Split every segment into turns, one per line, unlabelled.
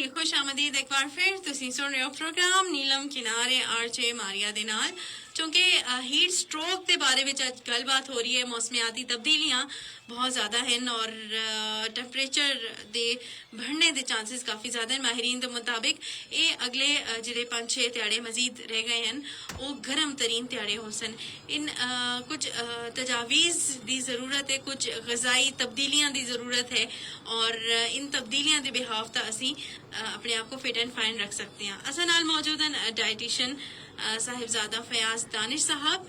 खुश आमदीद एक बार फिर तुसी सुन रहे हो प्रोग्राम नीलम किनारे आरजे मारिया दे नाल क्योंकि हीट स्ट्रोक के बारे में अज गलबात हो रही है। मौसमियाती तब्दीलियां बहुत ज़्यादा हैं और टैंपरेचर दे बढ़ने के चांसेस काफ़ी ज़्यादा हैं। माहिरीन के मुताबिक ये अगले जिहड़े 5-6 ध्याड़े मजीद रह गए हैं वो गर्म तरीन ध्याड़े हो सन। इन कुछ तजावीज़ की ज़रूरत है, कुछ गज़ाई तब्दीलियां की ज़रूरत है और इन तब्दीलियां के बिहाफ तो असी अपने आप को फिट एंड फाइन रख सकते हैं। असा नाल मौजूद हैं डाइटिशियन साहिबजादा फयाज दानिश साहब।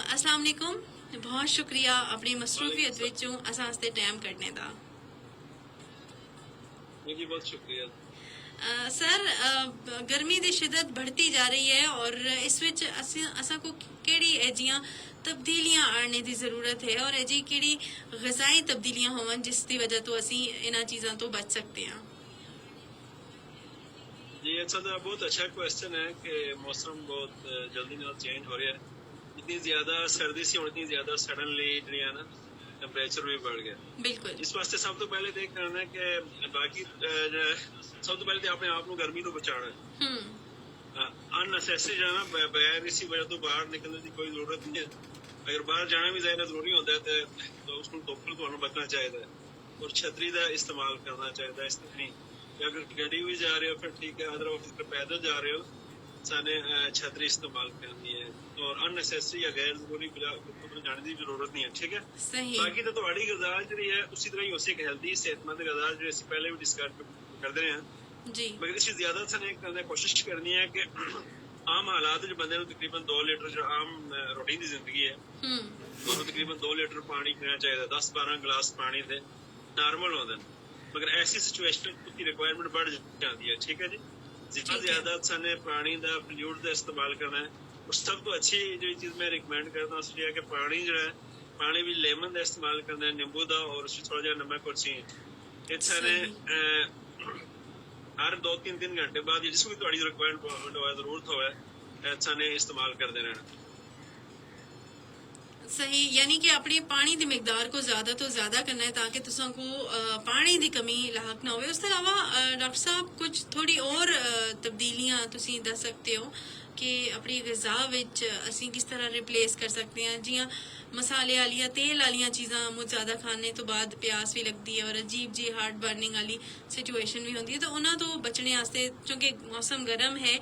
अस्सलाम वालेकुम, बहुत शुक्रिया अपनी मसरूफियत विचों असां वास्ते टाइम कढने दा।
जी बहुत शुक्रिया
सर, गर्मी की शिदत बढ़ती जा रही है और इस विच असां को केड़ी एजियां तब्दीलियां आने की जरूरत है और एजी केड़ी गज़ाई तब्दीलियां होवन जिसकी वजह तो असी इन्हां चीज़ों तो बच सकते हैं।
जी अच्छा, तो बहुत अच्छा क्वेश्चन है कि मौसम बहुत जल्दी नाल चेंज हो रहा है। जितनी ज्यादा सर्दी सी उतनी ज्यादा सडनली जी ना टेम्परेचर भी बढ़ गया।
बिल्कुल,
इस वास्ते सब तो पहले देख करना है कि बाकी सब तो पहले अपने आप को गर्मी तो बचाना है। अननेसेसरी जाना बगैर इसी वजह तो बाहर निकलने की कोई जरूरत नहीं है। अगर बाहर जाना भी ज्यादा जरूरी होता है तो उसको धुप्प तो बचना चाहिए और छतरी का इस्तेमाल करना चाहिए। इस तरह नहीं अगर गड्डी भी जा रहे हो फिर ठीक है, अदरवाइज पैदल जा रहे हो साने छतरी इस्तेमाल करनी है और अननेसेसरी या गैर जरूरी जाने की जरूरत नहीं है। ठीक है,
सही।
बाकी तो तुम्हारी गज़ा जी है उसी तरह ही उसी एक हेल्दी सेहतमंद गज़ा जो असीं पहले भी डिस्कस करते रहे हैं
जी,
मगर इसी ज्यादा साने करने कोशिश करनी है कि आम हालात जो बंदे तकरीबन 2 लीटर जो आम रूटीन की जिंदगी है तो तकरीबन 2 लीटर पानी पीना चाहिए, 10-12 गिलास पानी दे नॉर्मल होते हैं। मगर ऐसी सिचुएशन की रिक्वायरमेंट बढ़ जाती है। ठीक है जी, जितना ज्यादा साने पानी का फ्लूइड का इस्तेमाल करना है और सब तो अच्छी जो चीज मैं रिकमेंड करता हूँ उसकी है कि पानी जो है पानी भी लेमन का इस्तेमाल करना है, नींबू का और उसमें थोड़ा जहा नमक और चीनी सारे हर 2-3 घंटे बाद जिसको भी थोड़ी रिक्वायरमेंट हो जरूरत हो साने इस्तेमाल करते रहना।
सही, यानी कि अपनी पानी की मिकदार को ज्यादा तो ज्यादा करना है ताकि तुसां को पानी की कमी लाक ना होवे। उसके अलावा डॉक्टर साहब कुछ थोड़ी और तब्दीलियां तुसी दस सकते हो कि अपनी ग़िज़ा विच असी किस तरह रिप्लेस कर सकते हैं। जियां मसाले आलियां तेल आलियां चीज़ां मुझ ज्यादा खाने तो बाद प्यास भी लगती है और अजीब जी हार्ट बर्निंग वाली सिचुएशन भी होती है, तो उन्हां तो बचने वास्ते क्योंकि मौसम गर्म है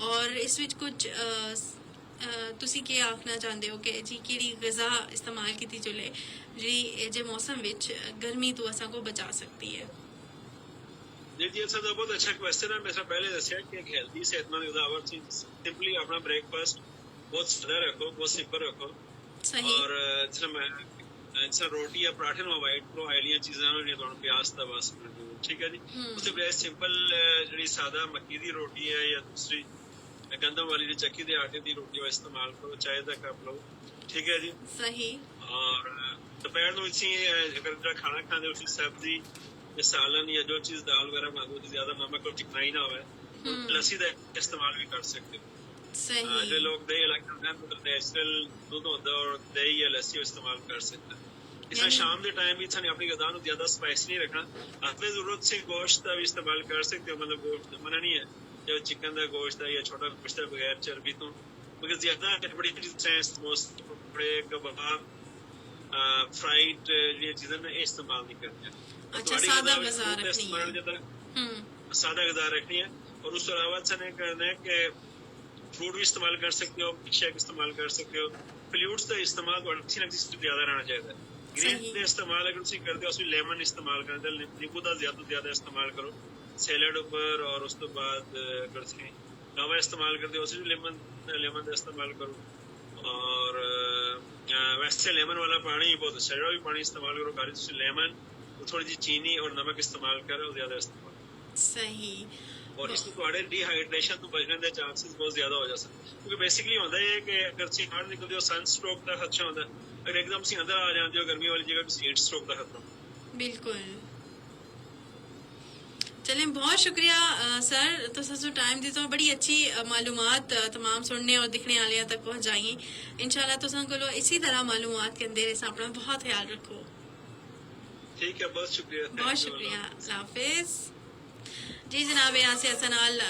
और इस विच कुछ तुसी क्या आखना चाहते हो कि जी केड़ी ग़िज़ा इस्तेमाल की चले जी जे मौसम विच गर्मी तो असा को बचा सकती है।
जी जी अच्छा, तो बहुत अच्छा क्वेश्चन है। मैं पहले दसिया कि एक हेल्दी सेहतमंद ग़िज़ा सिंपली अपना ब्रेकफास्ट बहुत सादा रखो, बहुत सिंपल रखो।
सही।
और जिस रोटी या पराठे नु अवॉइड करो, आयलियां चीज़ां नु जेह्ड़ियां तुहानू प्यास दा बस। ठीक है जी, उससे बजाय सिंपल जेह्ड़ी सादा मक्की दी रोटी है या दूसरी गंदम वाली जो चक्की दे आटे की रोटी का इस्तेमाल करो, चाय का कप लो। ठीक है जी,
सही।
और दोपहर को इसी अगर जो खाना खाते उसकी सब्जी या सालन या जो चीज दाल वगैरह बनाते हो ज्यादा नमक और चिकनाई ना हो, लस्सी का इस्तेमाल भी कर सकते हो।
सही।
जो लोग दही मतलब नेचुरल दूध होता है और दही या लस्सी इस्तेमाल कर सकते हैं। इस शाम के टाइम भी अपनी गज़ा को ज्यादा स्पाइसी नहीं रखना। अपनी जरूरत से गोश्त का भी इस्तेमाल कर सकते हो, मतलब गोश्त मना नहीं है जो चिकन का गोश्त है या छोटा गोश्त है बगैर चर्बी तो, मगर ज्यादा बड़ी कबाब फ्राइड ये चीजें ना इस्तेमाल नहीं करते।
अच्छा, सादा गज़ा रखनी है।
सादा गज़ा रखनी है और उसके अलावा अच्छा करना है कि फ्रूट भी इस्तेमाल कर सकते हो, शेक इस्तेमाल कर सकते हो। फ्लूइड्स का इस्तेमाल अच्छी लगती है ज्यादा रहना चाहिए। ग्रीन का इस्तेमाल अगर तुम करते हो उसमें लेमन इस्तेमाल करते हो, नींबू का ज्यादा इस्तेमाल करो सैलड ऊपर और उस तो बाद अगर गावा इस्तेमाल करते हो उसमें लेमन का इस्तेमाल करो। और वैसे लेमन वाला पानी बहुत अच्छा है, भी पानी इस्तेमाल करो। गाड़ी से लेमन थोड़ी जी चीनी और नमक इस्तेमाल करो ज्यादा इस्तेमाल।
सही।
और इसको थोड़े डिहाइड्रेशन तो बचने के चांसेस बहुत ज्यादा हो जा सकते क्योंकि बेसिकली होता है कि अगर सी बाहर निकलते हो सन स्ट्रोक का खदशा होता है, अगर एकदम से अंदर आ जाते हो गर्मी वाली जगह तो हीट स्ट्रोक का खतरा।
बिल्कुल। चलें, बहुत शुक्रिया सर, तुसां टाइम दी तो बड़ी अच्छी मालूमात तमाम सुनने और दिखने वाले तक पहुंचाई। इंशाल्लाह तुसां कोलो इसी तरह मालूमात के अंदर अपना बहुत ख्याल रखो।
ठीक है, बहुत शुक्रिया।
बहुत शुक्रिया, अल्लाह हाफिज। जी जनाब, यहाँ से असा नाल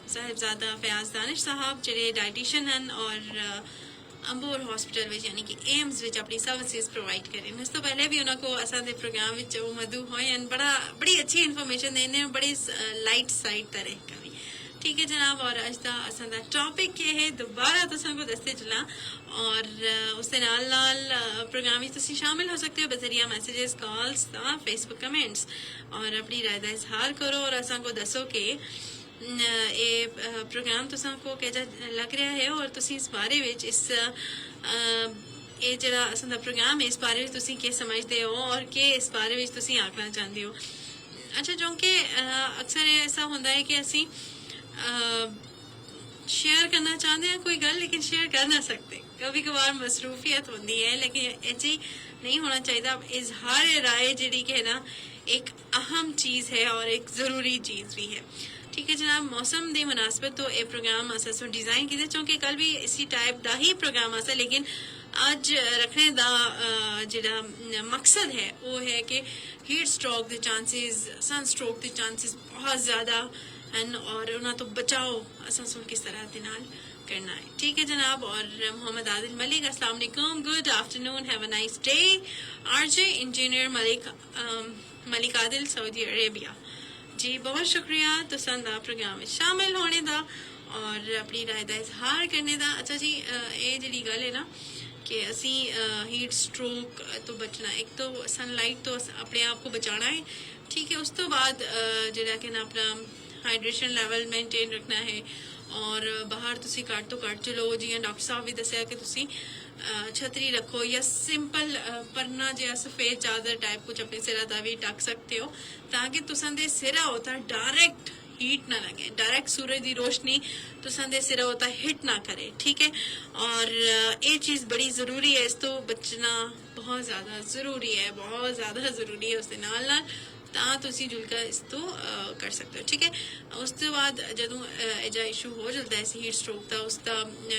साहिबजादा फयाज दानिश साहब ਜਿਹੜੇ डाइटिशियन हैं और अंबोर हॉस्पिटल ਵਿੱਚ यानी कि एम्स ਵਿੱਚ अपनी सर्विसेज प्रोवाइड करे ਇਸ ਤੋਂ ਪਹਿਲੇ ਵੀ ਉਹਨਾਂ ਕੋ ਅਸਾਂ ਦੇ ਪ੍ਰੋਗਰਾਮ ਵਿੱਚ ਉਹ ਮਧੂ ਹੋਏ ਹਨ बड़ी अच्छी इन्फॉर्मेशन देने बड़ी लाइट साइड तरह का भी ठीक है जनाब। और अज का असां दा टॉपिक ये है दोबारा तुसां को दसते चला और उसके नाल नाल प्रोग्राम में तुसी शामिल हो सकते हो बजरिया मैसेजेस कॉल्स फेसबुक कमेंट्स और अपनी राय का इजहार करो और असां को दसो कि ये प्रोग्राम तुसां को कैसा लग रहा है और तुसी इस बारे विच इस ये जरा असां दा प्रोग्राम है इस बारे में तुसी क्या समझते हो और के इस बारे में तुसी आखना चाहते हो। अच्छा जो कि अक्सर ऐसा होता है कि असी शेयर करना चाहते हैं कोई गल लेकिन शेयर कर ना सकते, कभी कभार मसरूफियत होती है लेकिन ऐसे नहीं होना चाहिए। इजहार राय जी के ना एक अहम चीज़ है और एक ज़रूरी चीज़ भी है ठीक है जनाब। मौसम की मुनासबत तो ये प्रोग्राम अस डिज़ाइन किए क्योंकि कल भी इसी टाइप का ही प्रोग्राम आसा लेकिन अज रखने का जिहड़ा मकसद है वो है कि हीट स्ट्रोक के चांसेस सन स्ट्रोक के चांसेस बहुत ज़्यादा हैं और उन्होंने तो बचाओ असा सुन किस तरह के नाल करना है ठीक है जनाब। और मोहम्मद आदिल मलिक अस्सलाम वालेकुम, good afternoon, have a nice day. RJ engineer Malik Adil Saudi Arabia जी बहुत शुक्रिया तुसां दा प्रोग्राम में शामिल होने का और अपनी राय का इजहार करने का। अच्छा जी ये जी गल है ना कि असी हीट स्ट्रोक तो बचना, एक तो सनलाइट तो अपने आप को बचाना है ठीक है, उस तो बाद जिहड़ा कि ना अपना हाइड्रेशन लेवल मेनटेन रखना है और बाहर तुसी घट तो घट चलो जियां डॉक्टर साहब भी दसिया कि तुसी छतरी रखो या सिंपल परना जिहा सफेद चादर टाइप कुछ अपने सिरा दा भी ढक सकते हो ताकि तुसां दे सिरा होता डायरेक्ट हीट ना लगे, डायरेक्ट सूरज की रोशनी तुसां दे सिरा होता हिट ना करे ठीक है। और ये चीज़ बड़ी ज़रूरी है, इस तो बचना बहुत ज़्यादा ज़रूरी है, बहुत ज़्यादा ज़रूरी है। उसके नाल नाल ਤਾਂ ਤੁਸੀਂ ਜੁਲਕਾ ਇਸ ਤੋਂ ਕਰ ਸਕਦੇ ਹੋ ਠੀਕ ਹੈ। ਉਸ ਤੋਂ ਬਾਅਦ ਜਦੋਂ ਇਹਦਾ ਇਸ਼ੂ ਹੋ ਜਾਂਦਾ ਹੈ ਹੀਟ स्ट्रोक ਦਾ ਉਸ ਦਾ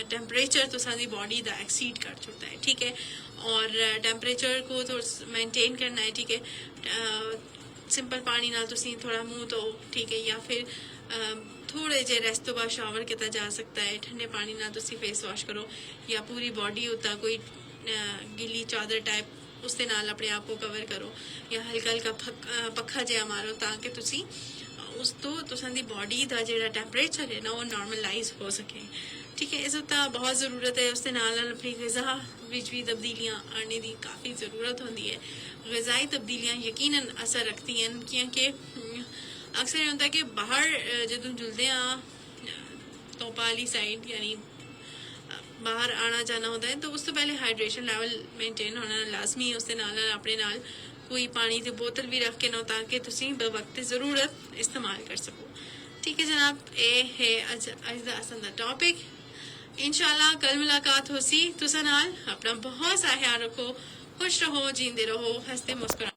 ਟੈਂਪਰੇਚਰ ਤੁਸਾਂ ਦੀ ਬੋਡੀ ਦਾ ਐਕਸੀਡ ਕਰ ਚੁੱਕਦਾ ਹੈ ठीक है और ਟੈਂਪਰੇਚਰ को तो मेंटेन करना है ठीक है। सिंपल पानी नाल तुसी थोड़ा मुंह धो ठीक है या फिर थोड़े जे रेस्ट तो बाद शावर किया जा सकता है, ठंडे पानी नाल तुसी फेस वॉश करो या पूरी बॉडी उता कोई गिली चादर टाइप उसके नाल अपने आप को कवर करो या हल्का हल्का पखा जिहा मारो ताकि तुसी उस तो तुसां दी बॉडी का जिहड़ा टैंपरेचर है ना वो नॉर्मलाइज हो सके ठीक है। इस तो बहुत ज़रूरत है, उसके नाल अपनी ग़िज़ा विच भी तब्दीलियां आने की काफ़ी ज़रूरत होती है। ग़िज़ाई तब्दीलियां यकीनन असर रखती हैं क्योंकि अक्सर ये होता है कि बाहर जदों जुलते हैं तोपा वाली साइड यानी बाहर आना जाना होता है तो उस तो पहले हाइड्रेशन लेवल मेंटेन होना लाजमी है। उसके नाल अपने नाल कोई पानी की बोतल भी रख के ना ताकि तुसी बवक्त ज़रूरत इस्तेमाल कर सको ठीक है जनाब। ये है अज दा असां दा टॉपिक, इंशाल्लाह कल मुलाकात होसी तुसां नाल। अपना बहुत सा ख्याल रखो, खुश रहो, जींदे रहो, हंसते मुस्कुरा